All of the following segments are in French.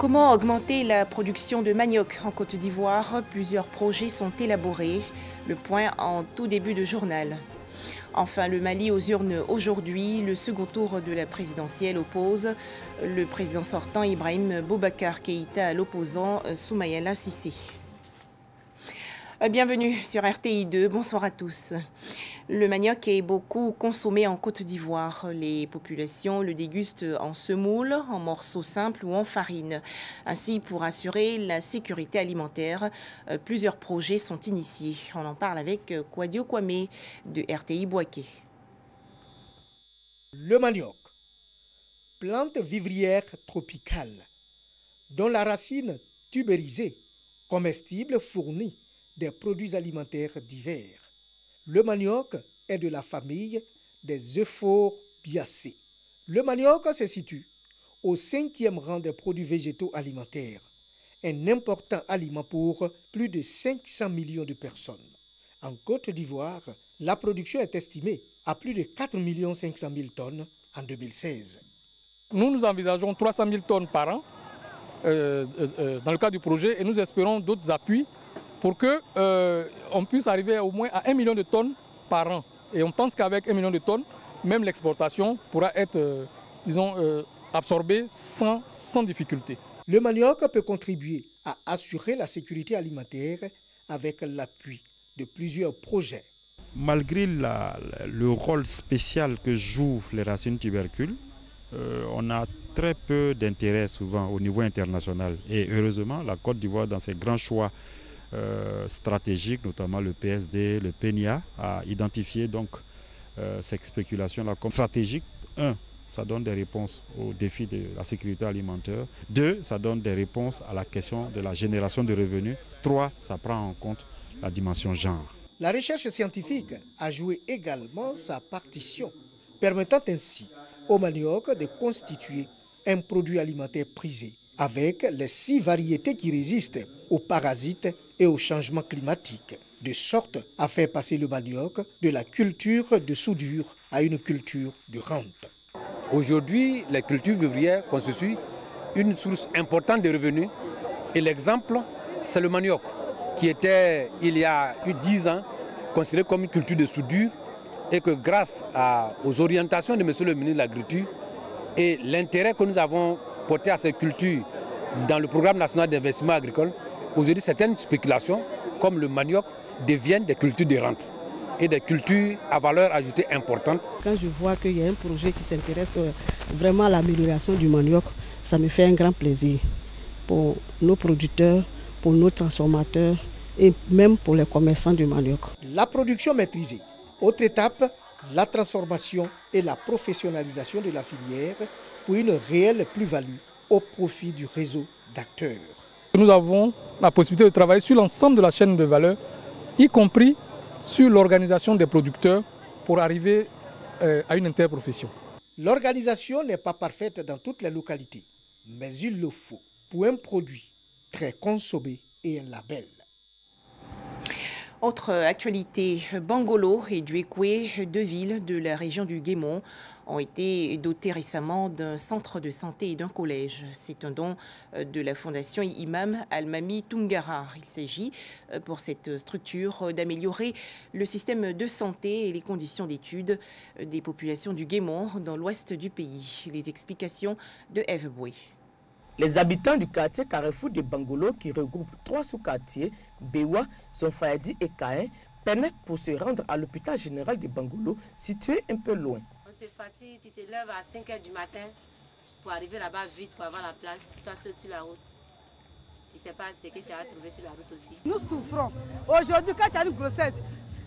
Comment augmenter la production de manioc en Côte d'Ivoire? Plusieurs projets sont élaborés. Le point en tout début de journal. Enfin, le Mali aux urnes aujourd'hui. Le second tour de la présidentielle oppose le président sortant Ibrahim Boubacar Keïta à l'opposant Soumaïla Cissé. Bienvenue sur RTI 2, bonsoir à tous. Le manioc est beaucoup consommé en Côte d'Ivoire. Les populations le dégustent en semoule, en morceaux simples ou en farine. Ainsi, pour assurer la sécurité alimentaire, plusieurs projets sont initiés. On en parle avec Kwadio Kwame de RTI Boaké. Le manioc, plante vivrière tropicale, dont la racine tubérisée, comestible, fournit des produits alimentaires divers. Le manioc est de la famille des Euphorbiacées. Le manioc se situe au 5e rang des produits végétaux alimentaires, un important aliment pour plus de 500 millions de personnes. En Côte d'Ivoire, la production est estimée à plus de 4 500 000 tonnes en 2016. Nous envisageons 300 000 tonnes par an dans le cadre du projet et nous espérons d'autres appuis pour qu'on puisse arriver au moins à 1 million de tonnes par an. Et on pense qu'avec 1 million de tonnes, même l'exportation pourra être, absorbée sans difficulté. Le manioc peut contribuer à assurer la sécurité alimentaire avec l'appui de plusieurs projets. Malgré le rôle spécial que jouent les racines tubercules, on a très peu d'intérêt souvent au niveau international. Et heureusement, la Côte d'Ivoire, dans ses grands choix stratégiques, notamment le PSD, le PNIA, a identifié donc ces spéculations-là comme stratégiques. 1, ça donne des réponses aux défis de la sécurité alimentaire. 2, ça donne des réponses à la question de la génération de revenus. 3, ça prend en compte la dimension genre. La recherche scientifique a joué également sa partition, permettant ainsi au manioc de constituer un produit alimentaire prisé, avec les 6 variétés qui résistent aux parasites et au changement climatique, de sorte à faire passer le manioc de la culture de soudure à une culture de rente. Aujourd'hui, les cultures vivrières constituent une source importante de revenus. Et l'exemple, c'est le manioc, qui était, il y a eu 10 ans, considéré comme une culture de soudure, et que grâce aux orientations de M. le ministre de l'Agriculture et l'intérêt que nous avons porté à ces cultures dans le programme national d'investissement agricole, aujourd'hui certaines spéculations, comme le manioc, deviennent des cultures de rente et des cultures à valeur ajoutée importante. Quand je vois qu'il y a un projet qui s'intéresse vraiment à l'amélioration du manioc, ça me fait un grand plaisir pour nos producteurs, pour nos transformateurs et même pour les commerçants du manioc. La production maîtrisée. Autre étape, la transformation et la professionnalisation de la filière pour une réelle plus-value au profit du réseau d'acteurs. Nous avons la possibilité de travailler sur l'ensemble de la chaîne de valeur, y compris sur l'organisation des producteurs pour arriver à une interprofession. L'organisation n'est pas parfaite dans toutes les localités, mais il le faut pour un produit très consommé et un label. Autre actualité, Bangolo et Duékoué, 2 villes de la région du Guémon, ont été dotées récemment d'un centre de santé et d'un collège. C'est un don de la fondation Imam Al-Mami Tungara. Il s'agit pour cette structure d'améliorer le système de santé et les conditions d'études des populations du Guémon dans l'ouest du pays. Les explications de Eve Boué. Les habitants du quartier Carrefour de Bangolo, qui regroupe 3 sous-quartiers, Bewa, Sonfayadi et Kain, permettent pour se rendre à l'hôpital général de Bangolo, situé un peu loin. On se fatigue, tu te lèves à 5 h du matin pour arriver là-bas vite, pour avoir la place, toi seul sur la route. Tu ne sais pas ce que tu as trouvé sur la route aussi. Nous souffrons. Aujourd'hui, quand tu as une grossesse,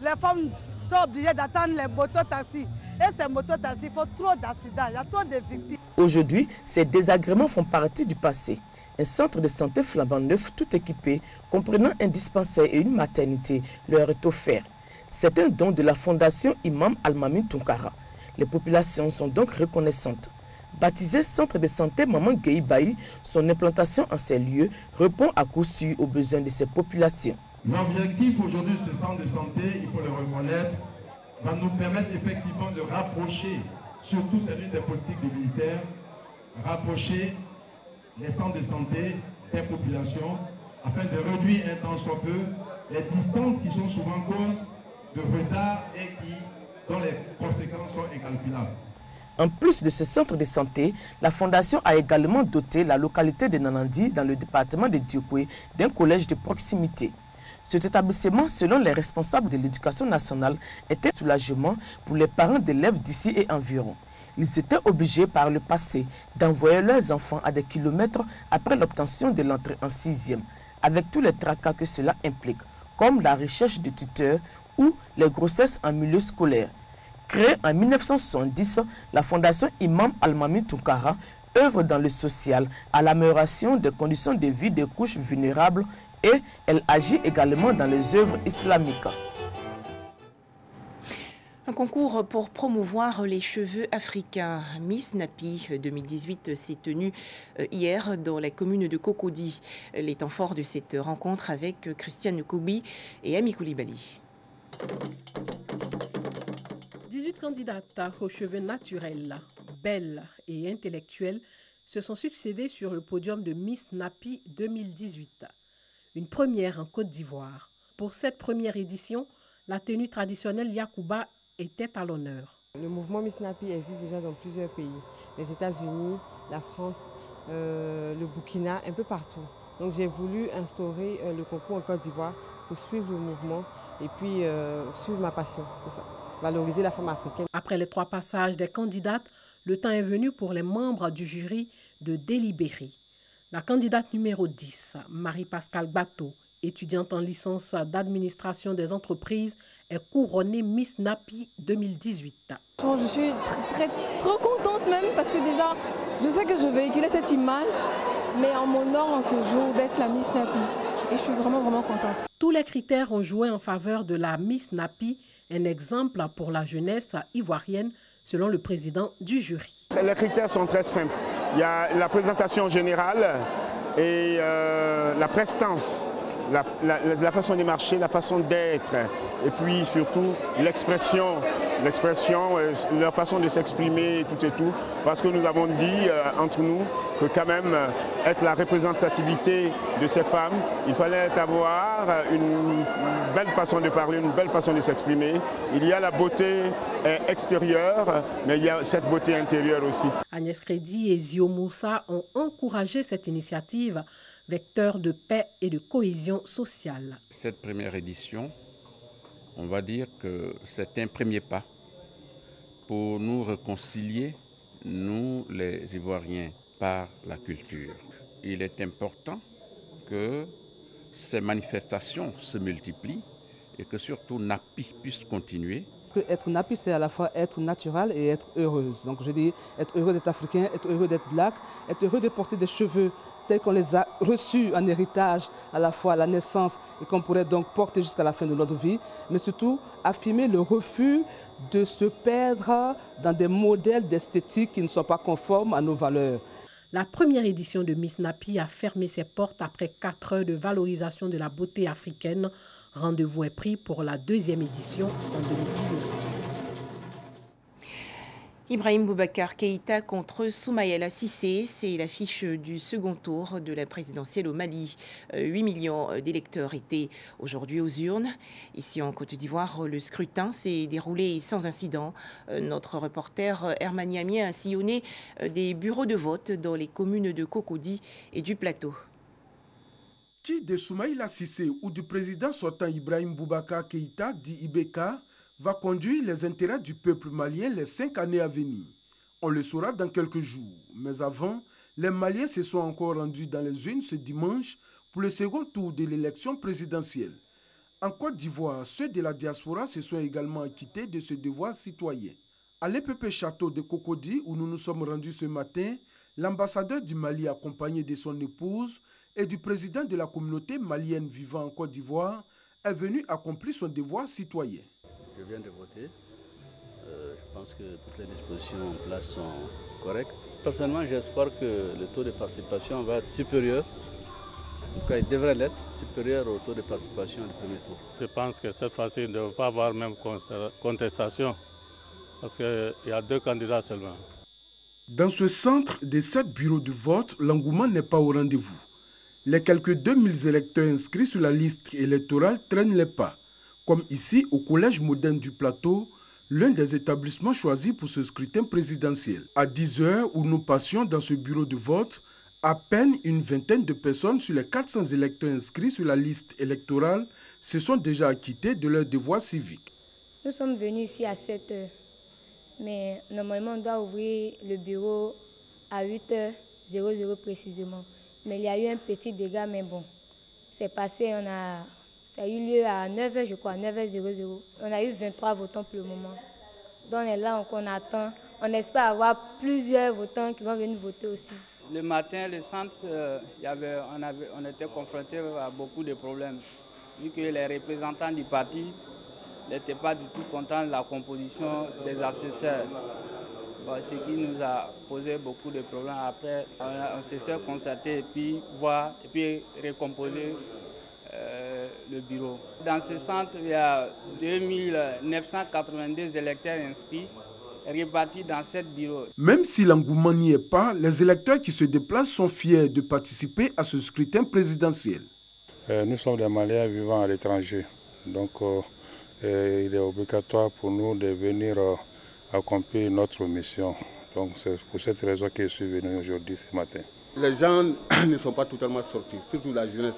les femmes sont obligées d'attendre les mototaxis. Et ces mototaxis font trop d'accidents, il y a trop de victimes. Aujourd'hui, ces désagréments font partie du passé. Un centre de santé flambant neuf, tout équipé, comprenant un dispensaire et une maternité, leur est offert. C'est un don de la fondation Imam Al-Mami Tunkara. Les populations sont donc reconnaissantes. Baptisé Centre de santé Maman Gueye-Baï, son implantation en ces lieux répond à coup sûr aux besoins de ces populations. L'objectif aujourd'hui de ce centre de santé, il faut le reconnaître, va nous permettre effectivement de rapprocher, surtout celui des politiques du ministère, rapprocher les centres de santé des populations afin de réduire un tant soit peu les distances qui sont souvent cause de retard et dont les conséquences sont incalculables. En plus de ce centre de santé, la Fondation a également doté la localité de Nanandi, dans le département de Diokwe, d'un collège de proximité. Cet établissement, selon les responsables de l'éducation nationale, était un soulagement pour les parents d'élèves d'ici et environ. Ils étaient obligés par le passé d'envoyer leurs enfants à des kilomètres après l'obtention de l'entrée en 6e, avec tous les tracas que cela implique, comme la recherche de tuteurs ou les grossesses en milieu scolaire. Créée en 1970, la Fondation Imam Al-Mami Toukara œuvre dans le social à l'amélioration des conditions de vie des couches vulnérables et elle agit également dans les œuvres islamiques. Un concours pour promouvoir les cheveux africains. Miss Napi 2018 s'est tenu hier dans la commune de Cocody. Les temps forts de cette rencontre avec Christiane Koubi et Ami Koulibaly. 18 candidates aux cheveux naturels, belles et intellectuelles se sont succédées sur le podium de Miss Napi 2018. Une première en Côte d'Ivoire. Pour cette première édition, la tenue traditionnelle Yakuba était à l'honneur. Le mouvement Miss Napi existe déjà dans plusieurs pays. Les États-Unis, la France, le Burkina, un peu partout. Donc j'ai voulu instaurer le concours en Côte d'Ivoire pour suivre le mouvement et puis suivre ma passion, c'est ça. Valoriser la femme africaine. Après les 3 passages des candidates, le temps est venu pour les membres du jury de délibérer. La candidate numéro 10, Marie-Pascale Bateau, étudiante en licence d'administration des entreprises, est couronnée Miss Napi 2018. Je suis trop contente même parce que déjà, je sais que je véhiculais cette image, mais en mon honneur en ce jour d'être la Miss Napi. Et je suis vraiment contente. Tous les critères ont joué en faveur de la Miss Napi, un exemple pour la jeunesse ivoirienne, selon le président du jury. Les critères sont très simples. Il y a la présentation générale et la prestance, la façon de marcher, la façon d'être, et puis surtout l'expression, leur façon de s'exprimer, tout et tout. Parce que nous avons dit entre nous que quand même être la représentativité de ces femmes, il fallait avoir une belle façon de parler, une belle façon de s'exprimer. Il y a la beauté extérieure, mais il y a cette beauté intérieure aussi. Agnès Crédit et Zio Moussa ont encouragé cette initiative, vecteur de paix et de cohésion sociale. Cette première édition, on va dire que c'est un premier pas pour nous réconcilier, nous les Ivoiriens, par la culture. Il est important que ces manifestations se multiplient et que surtout Napi puisse continuer. Être Napi, c'est à la fois être naturel et être heureuse. Donc je dis être heureux d'être africain, être heureux d'être black, être heureux de porter des cheveux tels qu'on les a reçus en héritage à la fois à la naissance et qu'on pourrait donc porter jusqu'à la fin de notre vie, mais surtout affirmer le refus de se perdre dans des modèles d'esthétique qui ne sont pas conformes à nos valeurs. La première édition de Miss Napi a fermé ses portes après 4 heures de valorisation de la beauté africaine. Rendez-vous est pris pour la 2e édition en 2019. Ibrahim Boubacar Keïta contre Soumaïla Cissé, c'est l'affiche du second tour de la présidentielle au Mali. 8 millions d'électeurs étaient aujourd'hui aux urnes. Ici en Côte d'Ivoire, le scrutin s'est déroulé sans incident. Notre reporter Herman Yamien a sillonné des bureaux de vote dans les communes de Cocody et du Plateau. Qui de Soumaïla Cissé ou du président sortant Ibrahim Boubacar Keïta, dit Ibeka, va conduire les intérêts du peuple malien les 5 années à venir. On le saura dans quelques jours. Mais avant, les Maliens se sont encore rendus dans les urnes ce dimanche pour le second tour de l'élection présidentielle. En Côte d'Ivoire, ceux de la diaspora se sont également acquittés de ce devoir citoyen. À l'EPP Château de Cocody, où nous nous sommes rendus ce matin, l'ambassadeur du Mali accompagné de son épouse et du président de la communauté malienne vivant en Côte d'Ivoire est venu accomplir son devoir citoyen. Je viens de voter. Je pense que toutes les dispositions en place sont correctes. Personnellement, j'espère que le taux de participation va être supérieur. En tout cas, il devrait l'être supérieur au taux de participation du premier tour. Je pense que cette fois-ci, il ne devrait pas avoir même contestation parce qu'il y a 2 candidats seulement. Dans ce centre des 7 bureaux de vote, l'engouement n'est pas au rendez-vous. Les quelques 2000 électeurs inscrits sur la liste électorale traînent les pas, comme ici au Collège moderne du Plateau, l'un des établissements choisis pour ce scrutin présidentiel. À 10 heures où nous passions dans ce bureau de vote, à peine une vingtaine de personnes sur les 400 électeurs inscrits sur la liste électorale se sont déjà acquittés de leur devoir civique. Nous sommes venus ici à 7 heures, mais normalement on doit ouvrir le bureau à 8h00 précisément. Mais il y a eu un petit dégât, mais bon, c'est passé, ça a eu lieu à 9h, je crois, 9h00. On a eu 23 votants pour le moment. Donc on est là, on attend. On espère avoir plusieurs votants qui vont venir voter aussi. Le matin, le centre, on était confronté à beaucoup de problèmes. Vu que les représentants du parti n'étaient pas du tout contents de la composition des assesseurs. Bon, ce qui nous a posé beaucoup de problèmes. Après, on s'est concerté et puis voir et puis recomposer le bureau. Dans ce centre, il y a 2982 électeurs inscrits, répartis dans 7 bureaux. Même si l'engouement n'y est pas, les électeurs qui se déplacent sont fiers de participer à ce scrutin présidentiel. Nous sommes des Maliens vivant à l'étranger, donc il est obligatoire pour nous de venir accomplir notre mission. Donc c'est pour cette raison que je suis venu aujourd'hui, ce matin. Les gens ne sont pas totalement sortis, surtout la jeunesse.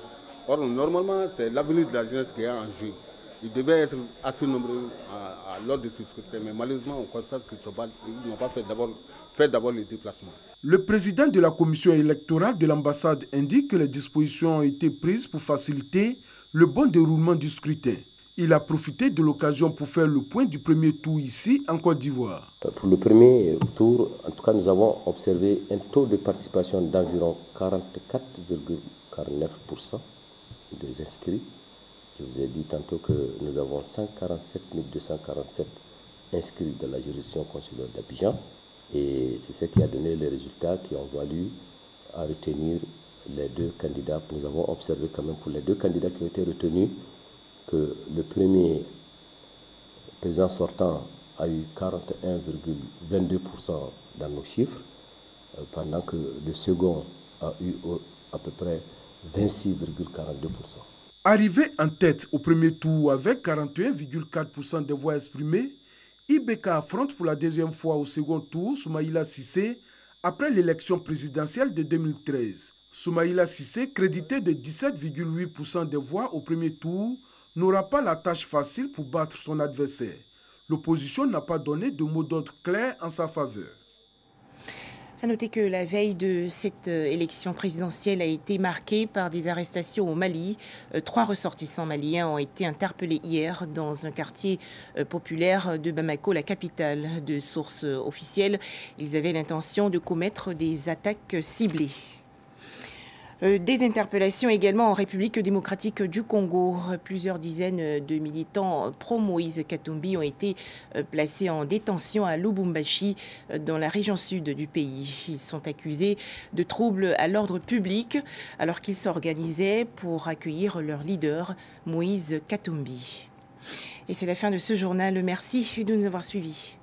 Or, normalement, c'est l'avenir de la jeunesse qui est en jeu. Ils devaient être assez nombreux lors de ce scrutin, mais malheureusement, on constate qu'ils n'ont pas fait d'abord les déplacements. Le président de la commission électorale de l'ambassade indique que les dispositions ont été prises pour faciliter le bon déroulement du scrutin. Il a profité de l'occasion pour faire le point du premier tour ici en Côte d'Ivoire. Pour le premier tour, en tout cas, nous avons observé un taux de participation d'environ 44,49% des inscrits. Je vous ai dit tantôt que nous avons 147 247 inscrits dans la juridiction consulaire d'Abidjan. Et c'est ce qui a donné les résultats qui ont valu à retenir les 2 candidats. Nous avons observé quand même pour les 2 candidats qui ont été retenus que le premier président sortant a eu 41,22% dans nos chiffres, pendant que le second a eu à peu près 26,42%. Arrivé en tête au premier tour avec 41,4% des voix exprimées, IBK affronte pour la deuxième fois au second tour Soumaïla Cissé après l'élection présidentielle de 2013. Soumaïla Cissé, crédité de 17,8% des voix au premier tour, n'aura pas la tâche facile pour battre son adversaire. L'opposition n'a pas donné de mot d'ordre clair en sa faveur. À noter que la veille de cette élection présidentielle a été marquée par des arrestations au Mali. 3 ressortissants maliens ont été interpellés hier dans un quartier populaire de Bamako, la capitale. De sources officielles, ils avaient l'intention de commettre des attaques ciblées. Des interpellations également en République démocratique du Congo. Plusieurs dizaines de militants pro-Moïse Katumbi ont été placés en détention à Lubumbashi, dans la région sud du pays. Ils sont accusés de troubles à l'ordre public alors qu'ils s'organisaient pour accueillir leur leader, Moïse Katumbi. Et c'est la fin de ce journal. Merci de nous avoir suivis.